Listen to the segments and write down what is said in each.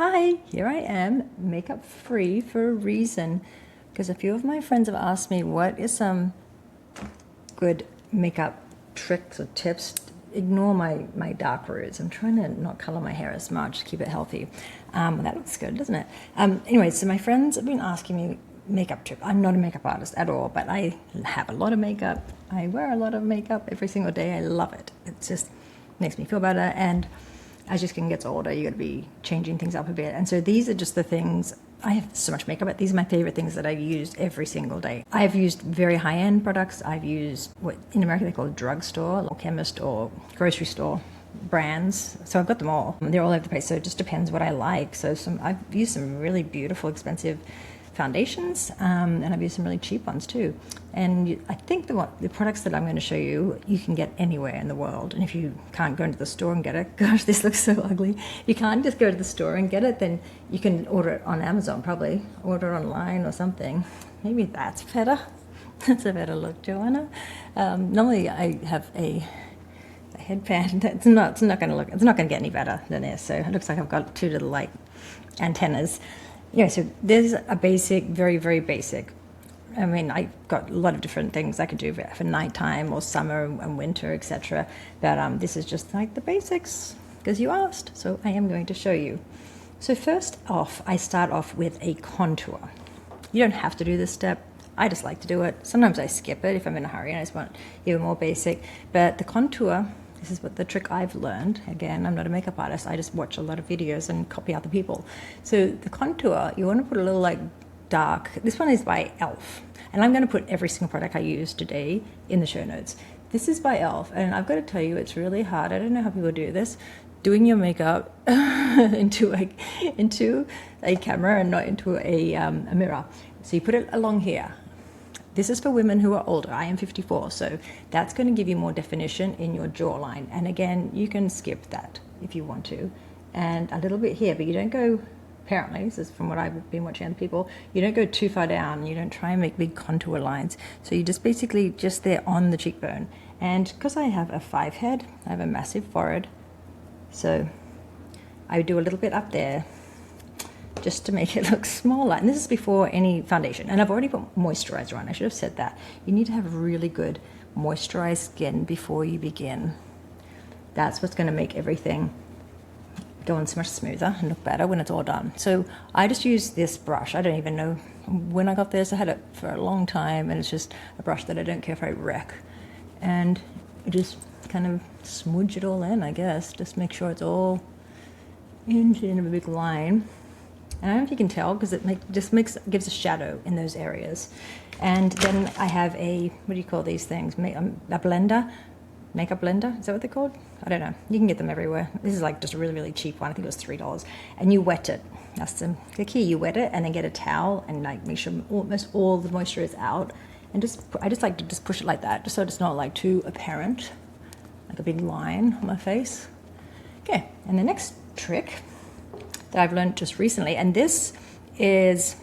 Hi, here I am, makeup free for a reason, because a few of my friends have asked me what is some good makeup tricks or tips. Ignore my dark roots. I'm trying to not color my hair as much, keep it healthy. That looks good, doesn't it? Anyway, so my friends have been asking me makeup tips. I'm not a makeup artist at all, but I have a lot of makeup. I wear a lot of makeup every single day. I love it. It just makes me feel better, and as your skin gets older, you got to be changing things up a bit. And so these are just the things. I have so much makeup, but these are my favorite things that I use every single day. I've used very high-end products. I've used what in America they call drugstore or chemist or grocery store brands. So I've got them all. They're all over the place. So it just depends what I like. So I've used some really beautiful, expensive foundations, and I've used some really cheap ones too. And I think the products that I'm going to show you, you can get anywhere in the world. And if you can't go into the store and get it, gosh, this looks so ugly. If you can't just go to the store and get it, then you can order it on Amazon, probably. Order it online or something. Maybe that's better. That's a better look, Joanna. Normally I have a headband. It's not going to get any better than this. So it looks like I've got two little like antennas. Yeah, so there's a basic, very, very basic. I mean, I've got a lot of different things I could do for nighttime or summer and winter, etc. But this is just like the basics because you asked. So I am going to show you. So first off, I start off with a contour. You don't have to do this step. I just like to do it. Sometimes I skip it if I'm in a hurry and I just want even more basic. But the contour, this is what the trick I've learned. Again, I'm not a makeup artist. I just watch a lot of videos and copy other people. So the contour, you want to put a little like dark. This one is by e.l.f. And I'm going to put every single product I use today in the show notes. This is by e.l.f. And I've got to tell you, it's really hard. I don't know how people do this. Doing your makeup into a camera and not into a mirror. So you put it along here. This is for women who are older. I am 54, so that's going to give you more definition in your jawline. And again, you can skip that if you want to. And a little bit here, but you don't go, apparently, this is from what I've been watching other people, you don't go too far down. You don't try and make big contour lines. So you just basically just there on the cheekbone. And because I have a 5 head, I have a massive forehead. So I do a little bit up there, just to make it look smaller. And this is before any foundation. And I've already put moisturizer on. I should have said that. You need to have really good moisturized skin before you begin. That's what's going to make everything go on so much smoother and look better when it's all done. So I just use this brush. I don't even know when I got this. I had it for a long time, and it's just a brush that I don't care if I wreck. And I just kind of smudge it all in, I guess. Just make sure it's all in a big line. And I don't know if you can tell because it gives a shadow in those areas. And then I have a, what do you call these things? A blender, makeup blender. Is that what they're called? I don't know. You can get them everywhere. This is like just a really, really cheap one. I think it was $3. And you wet it. That's the key. You wet it and then get a towel and like make sure almost all the moisture is out. And I just like to just push it like that, just so it's not like too apparent, like a big line on my face. Okay. And the next trick that I've learned just recently, and this is,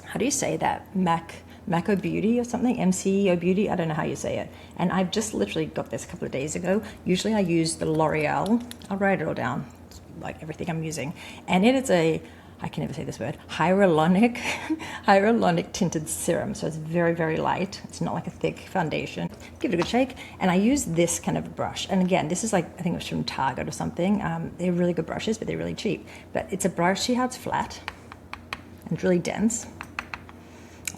how do you say that? MCoBeauty or something? MCoBeauty? I don't know how you say it. And I've just literally got this a couple of days ago. Usually I use the L'Oreal. I'll write it all down, like everything I'm using. And it is I can never say this word, hyaluronic tinted serum. So it's very, very light. It's not like a thick foundation. Give it a good shake. And I use this kind of brush. And again, this is like, I think it was from Tarte or something. They're really good brushes, but they're really cheap. But it's a brush, see how it's flat and really dense.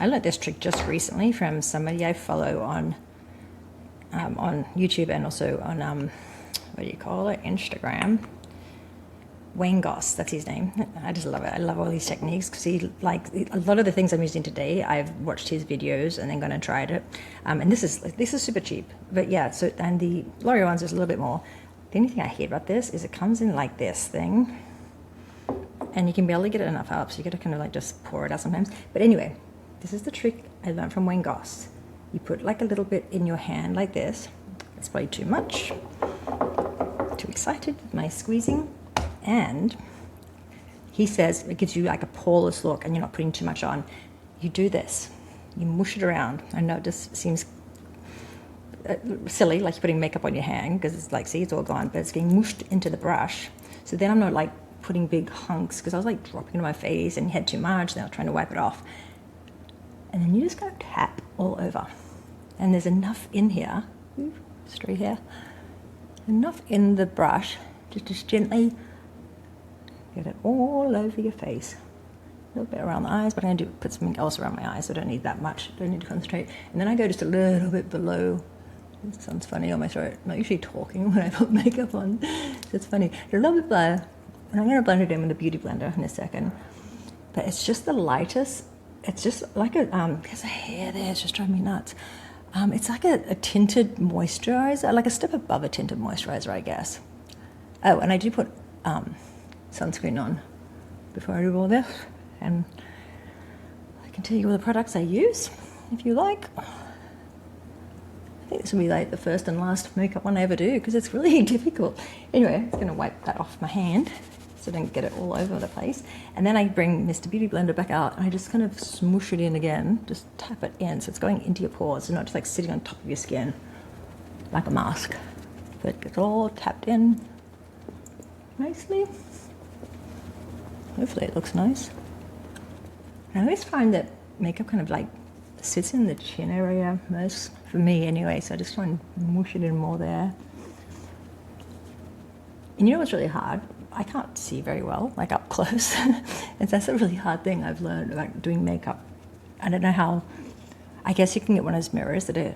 I learned this trick just recently from somebody I follow on YouTube and also on, what do you call it, Instagram. Goss, that's his name. I just love it. I love all these techniques because a lot of the things I'm using today, I've watched his videos and then gone and tried it. And this is super cheap. But yeah, so, and the L'Oreal ones is a little bit more. The only thing I hate about this is it comes in like this thing. And you can barely get it enough up, so you got to kind of like just pour it out sometimes. But anyway, this is the trick I learned from Goss. You put like a little bit in your hand like this. It's probably too much. Too excited with my squeezing. And he says it gives you like a poreless look and you're not putting too much on. You do this. You mush it around. I know it just seems silly, like you're putting makeup on your hand because it's like, see, it's all gone, but it's getting mushed into the brush. So then I'm not like putting big hunks because I was like dropping into my face and you had too much, and I was trying to wipe it off. And then you just go tap all over. And there's enough in here, straight here, enough in the brush to just gently get it all over your face. A little bit around the eyes, but I'm going to put something else around my eyes, so I don't need that much. Don't need to concentrate. And then I go just a little bit below. It sounds funny on my throat. I'm not usually talking when I put makeup on. So it's funny. A little bit below. And I'm going to blend it in with a beauty blender in a second. But it's just the lightest. It's just like a, there's a hair there. It's just driving me nuts. It's like a tinted moisturizer, like a step above a tinted moisturizer, I guess. Oh, and I do put sunscreen on before I do all this. And I can tell you all the products I use, if you like. I think this will be like the first and last makeup one I ever do, because it's really difficult. Anyway, I'm going to wipe that off my hand so I don't get it all over the place. And then I bring Mr. Beauty Blender back out, and I just kind of smoosh it in again, just tap it in, so it's going into your pores, so not just like sitting on top of your skin like a mask. But it's all tapped in nicely. Hopefully it looks nice. I always find that makeup kind of like sits in the chin area most, for me anyway, so I just try and mush it in more there. And you know what's really hard? I can't see very well, like up close. And that's a really hard thing I've learned about doing makeup. I don't know how, I guess you can get one of those mirrors that are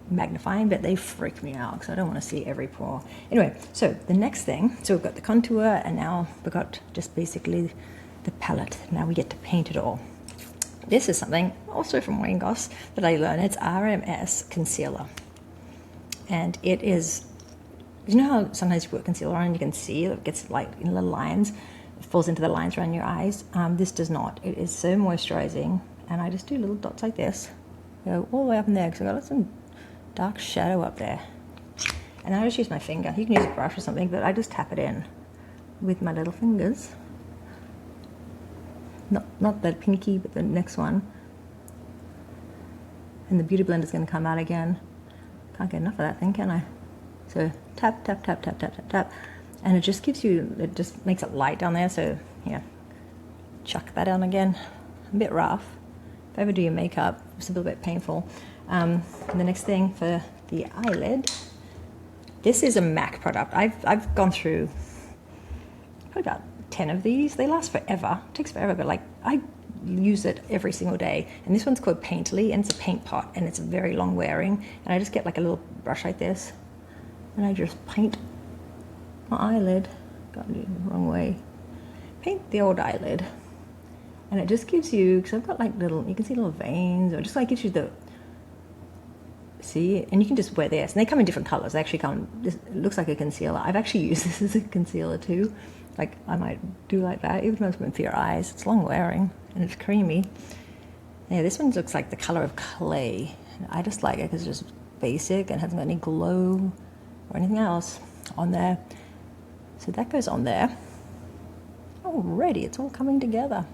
magnifying, but they freak me out because I don't want to see every pore. Anyway, so the next thing, so we've got the contour, and now we've got just basically the palette. Now we get to paint it all. This is something also from Goss that I learned. It's RMS concealer. And it is, you know how sometimes you put concealer on and you can see it gets like in little lines, it falls into the lines around your eyes. This does not. It is so moisturizing. And I just do little dots like this. Go all the way up in there because I've got some dark shadow up there. And I just use my finger. You can use a brush or something, but I just tap it in with my little fingers. Not the pinky, but the next one. And the beauty blender is going to come out again. Can't get enough of that thing, can I? So tap, tap, tap, tap, tap, tap, tap. And it just gives you, it just makes it light down there. So yeah, chuck that on again. A bit rough. If you ever do your makeup, it's a little bit painful. And the next thing for the eyelid, this is a MAC product. I've gone through probably about 10 of these. They last forever. It takes forever, but like I use it every single day. And this one's called Painterly, and it's a paint pot, and it's very long wearing. And I just get like a little brush like this, and I just paint my eyelid. Got it the wrong way. Paint the old eyelid, and it just gives you, because I've got like little, you can see little veins, or just like gives you the, see, and you can just wear this, and they come in different colors. They actually come, this looks like a concealer. I've actually used this as a concealer too. Like I might do like that, even though it's meant for your eyes. It's long wearing and it's creamy. Yeah, this one looks like the color of clay. I just like it because it's just basic and hasn't got any glow or anything else on there. So that goes on there. Already, it's all coming together.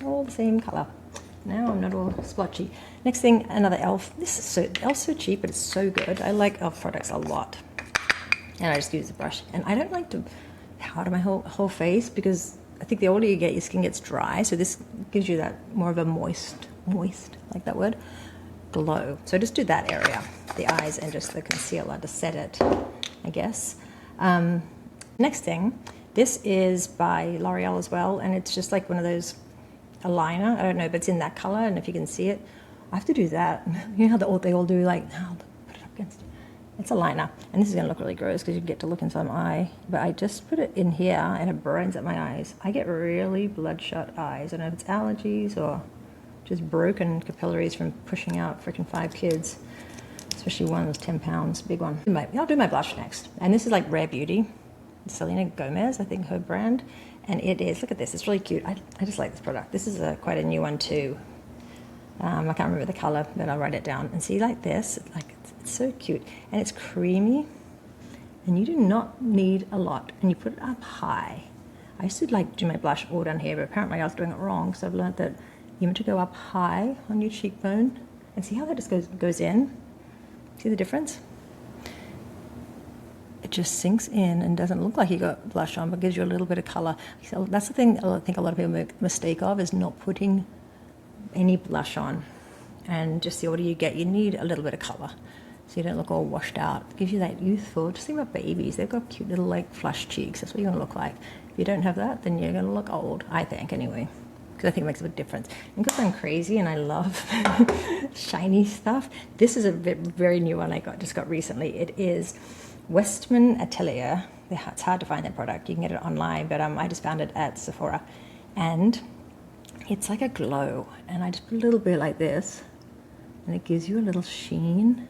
All the same color. Now I'm not all splotchy. Next thing, another e.l.f. This is so, e.l.f.'s so cheap, but it's so good. I like e.l.f. products a lot. And I just use the brush. And I don't like to powder my whole face because I think the older you get, your skin gets dry. So this gives you that more of a moist, like that word, glow. So just do that area, the eyes and just the concealer to set it, I guess. Next thing, this is by L'Oreal as well. And it's just like one of those eyeliner. I don't know, but it's in that color. And if you can see it, I have to do that. You know how they all do, like, oh, put it up against it. It's a liner, and this is going to look really gross because you get to look inside my eye, but I just put it in here and it burns at my eyes. I get really bloodshot eyes. I don't know if it's allergies or just broken capillaries from pushing out freaking 5 kids, especially one that's 10 pounds, big one. I'll do my blush next, and this is like Rarebeauty, Selena Gomez, I think her brand, and it is, look at this, it's really cute. I just like this product. This is quite a new one too. I can't remember the color, but I'll write it down. And see, like this, like it's so cute, and it's creamy, and you do not need a lot, and you put it up high. I used to like do my blush all down here, but apparently I was doing it wrong, so I've learned that you want to go up high on your cheekbone, and see how that just goes in? See the difference? It just sinks in and doesn't look like you got blush on, but gives you a little bit of color. So that's the thing I think a lot of people make a mistake of, is not putting any blush on. And just the older you get, you need a little bit of color, so you don't look all washed out. It gives you that youthful. Just think about babies. They've got cute little like flush cheeks. That's what you're gonna look like. If you don't have that, then you're gonna look old, I think, anyway. Because I think it makes a big difference. And because I'm crazy and I love shiny stuff, this is a very new one I just got recently. It is Westman Atelier. It's hard to find that product. You can get it online, but I just found it at Sephora. And it's like a glow. And I just put a little bit like this, and it gives you a little sheen.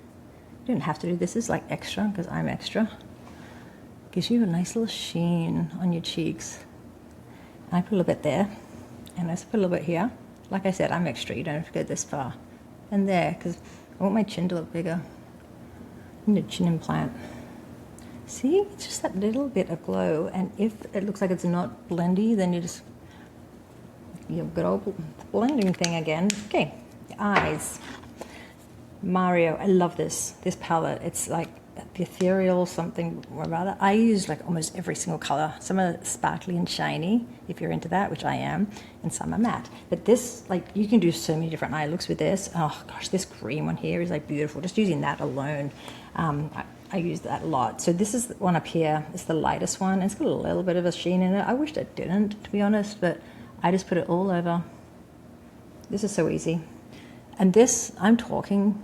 You don't have to do this. This is like extra, because I'm extra. It gives you a nice little sheen on your cheeks. And I put a little bit there. And I just put a little bit here. Like I said, I'm extra. You don't have to go this far. And there, because I want my chin to look bigger. I need a chin implant. See? It's just that little bit of glow. And if it looks like it's not blendy, then you just... Your good old blending thing again. Okay, your eyes. Mario, I love this palette. It's like the ethereal something or rather. I use like almost every single color. Some are sparkly and shiny, if you're into that, which I am, and some are matte. But this, like, you can do so many different eye looks with this. Oh gosh, this green one here is like beautiful. Just using that alone, I use that a lot. So this is the one up here. It's the lightest one. It's got a little bit of a sheen in it. I wished it didn't, to be honest, but I just put it all over. This is so easy. And this, I'm talking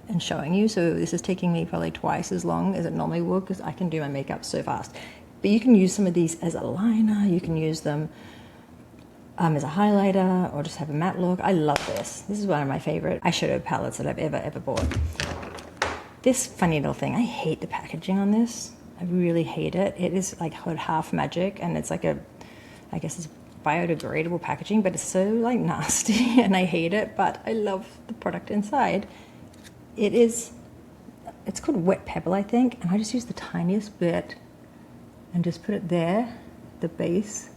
and showing you, so this is taking me probably twice as long as it normally would, because I can do my makeup so fast. But you can use some of these as a liner, you can use them as a highlighter, or just have a matte look. I love this. This is one of my favorite eyeshadow palettes that I've ever bought. This funny little thing, I hate the packaging on this. I really hate it. It is like half magic, and it's like a, I guess it's biodegradable packaging, but it's so like nasty and I hate it, but I love the product inside. It's called Wet Pebble, I think, and I just use the tiniest bit and just put it there, the base,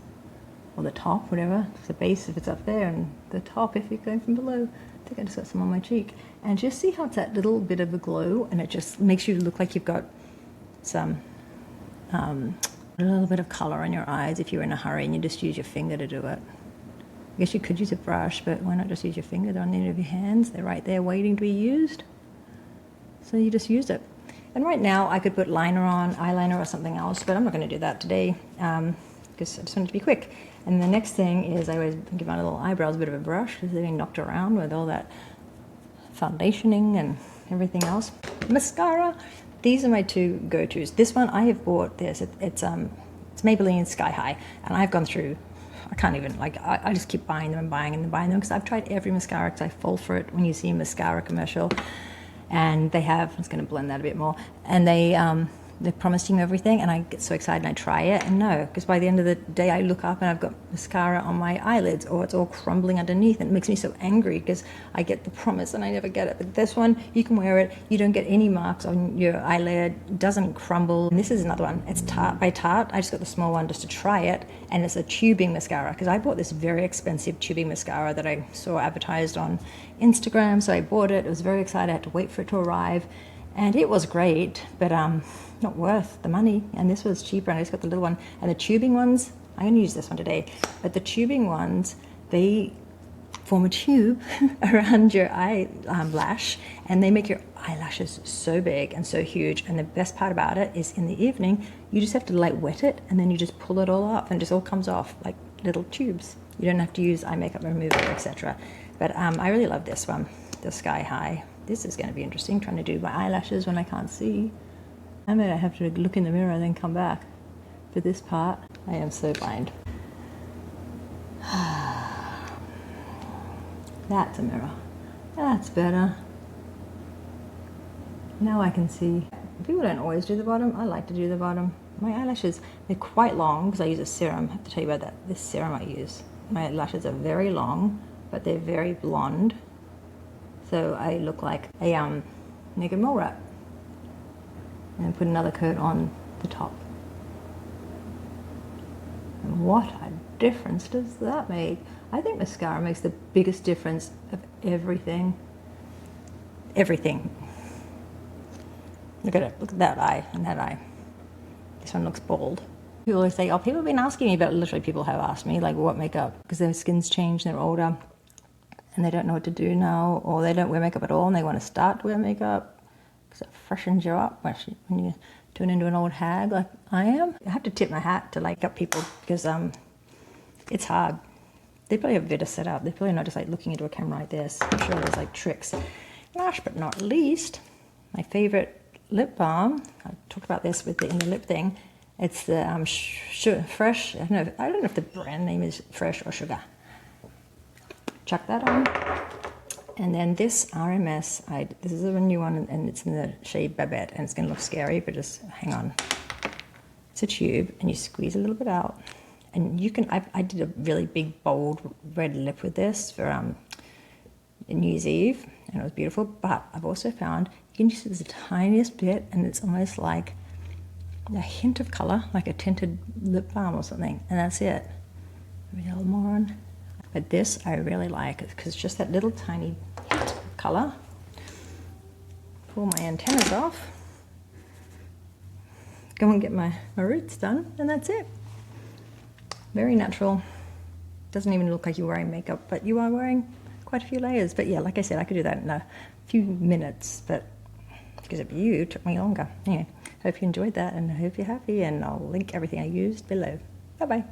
or the top, whatever. It's the base if it's up there, and the top if you're going from below. I think I just got some on my cheek. And just see how it's that little bit of a glow, and it just makes you look like you've got some, a little bit of color on your eyes if you're in a hurry and you just use your finger to do it. I guess you could use a brush, but why not just use your finger? They're on the end of your hands. They're right there waiting to be used. So you just used it. And right now I could put liner on, eyeliner or something else, but I'm not going to do that today because I just want it to be quick. And the next thing is I always give my little eyebrows a bit of a brush because they're being knocked around with all that foundationing and everything else. Mascara. These are my two go-tos. This one I have bought this. It's Maybeline Sky High, and I've gone through. I can't even, like, I just keep buying them and buying them and buying them because I've tried every mascara because I fall for it when you see a mascara commercial. And they have, I'm just going to blend that a bit more, and they're promising everything, and I get so excited and I try it, and no, because by the end of the day I look up and I've got mascara on my eyelids, or it's all crumbling underneath, and it makes me so angry because I get the promise and I never get it. But this one, you can wear it, you don't get any marks on your eyelid, it doesn't crumble. And this is another one, it's Tarte by Tarte. I just got the small one just to try it, and it's a tubing mascara, because I bought this very expensive tubing mascara that I saw advertised on Instagram, so I bought it. I was very excited. I had to wait for it to arrive, and it was great, but not worth the money. And this was cheaper, and I just got the little one. And the tubing ones, I'm going to use this one today, but the tubing ones, they form a tube around your eyelash, and they make your eyelashes so big and so huge. And the best part about it is in the evening, you just have to like wet it, and then you just pull it all off, and it just all comes off like little tubes. You don't have to use eye makeup remover, etc. But I really love this one, the Sky High. This is going to be interesting, trying to do my eyelashes when I can't see. I may have to look in the mirror and then come back. For this part, I am so blind. That's a mirror. That's better. Now I can see. People don't always do the bottom. I like to do the bottom. My eyelashes, they're quite long because I use a serum. I have to tell you about that. This serum I use. My lashes are very long, but they're very blonde. So I look like a naked mole rat. And then put another coat on the top. And what a difference does that make? I think mascara makes the biggest difference of everything. Everything. Look at it. Look at that eye and that eye. This one looks bold. People always say, oh, people have been asking me, but literally people have asked me, like, what makeup? Because their skin's changed, they're older, and they don't know what to do now, or they don't wear makeup at all, and they want to start to wear makeup, because it freshens you up when you turn into an old hag like I am. I have to tip my hat to like up people, because it's hard. They probably have a better setup. They're probably not just like looking into a camera like this. I'm sure there's like tricks. Last but not least, my favorite lip balm. I talked about this with in the lip thing. It's the Fresh. I don't know if the brand name is Fresh or Sugar. Chuck that on. And then this RMS, this is a new one, and it's in the shade Babette, and it's going to look scary, but just hang on. It's a tube, and you squeeze a little bit out. And you can, I did a really big, bold red lip with this for New Year's Eve, and it was beautiful. But I've also found you can use it as the tiniest bit, and it's almost like a hint of color, like a tinted lip balm or something, and that's it. Maybe a little more on. But this I really like, because it's just that little tiny hint of color. Pull my antennas off. Go and get my roots done, and that's it. Very natural. Doesn't even look like you're wearing makeup, but you are wearing quite a few layers. But yeah, like I said, I could do that in a few minutes, but because of you, it took me longer. Anyway, hope you enjoyed that, and I hope you're happy, and I'll link everything I used below. Bye-bye.